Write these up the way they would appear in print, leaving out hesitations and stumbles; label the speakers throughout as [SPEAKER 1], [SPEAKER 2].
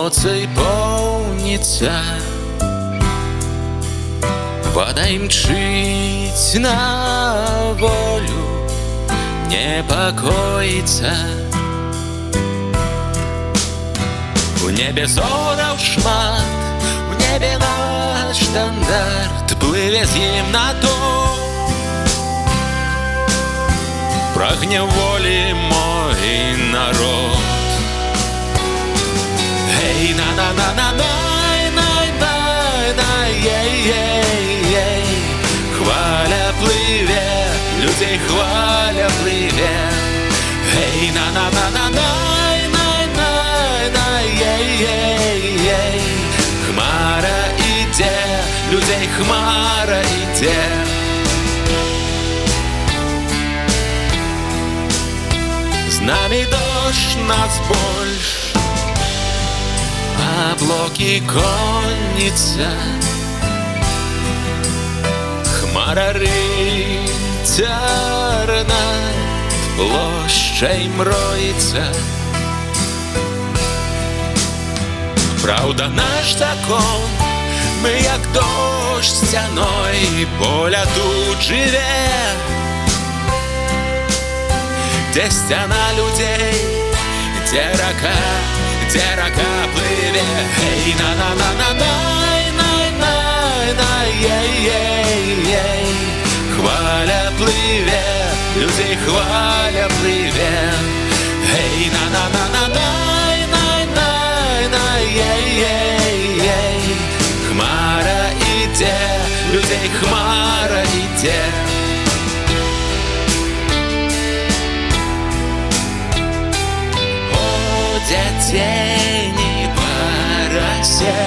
[SPEAKER 1] Ночей повніться, вода й мчить на волю, не покоїться. У небе зорав шмат, в небе наш штандарт пливе з гімнатом. Прагне волі мой народ. Гей, на-на-на-на-най-най-най-най-ей-ей-ей. Хваля пливе, людей хваля пливе. Гей, на-на-на-на-най-най-най-най-ей-ей-ей. Хмара іде, людей хмара іде. З нами дощ, нас больш, облаки конница. Хмара рыцарь над площей мроится. Правда, наш закон, мы як дощ стяной, поля тут живе. Где стена людей, где рака пливе. Эй, на-на-на-на-най-най-най-най-ей-ей-ей. Хваля пливе, людей хваля пливе. Эй, на-на-на-на-най-най-най-ей-ей-ей. Хмара іде, людей хмара іде. Тени по росе,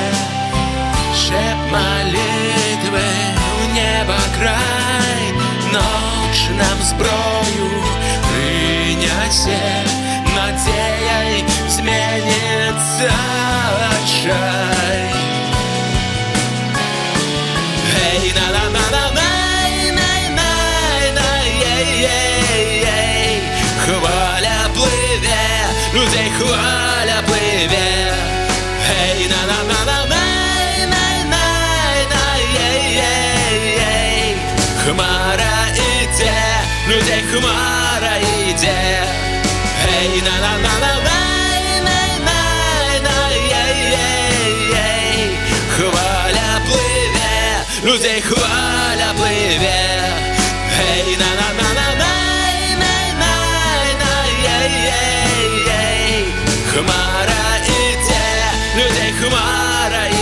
[SPEAKER 1] шепт молитвы в небо край. Ночь нам зброю принесе, надеей зменится чай. Эй, на-на-на-на-най-най-най-най-ей-ей. Хваля пливе, людей хваля пливе. Эй, на-на-на-на-най-най-най-ей-ей. Хмара іде, людей хмара іде. Ей, на-на-на-на-най-най-най-ей-ей. Хваля пливе, людей хваля пливе. Ей, на-на-на-на-най-най-най-ей-ей. Хмара іде, людей хмара іде.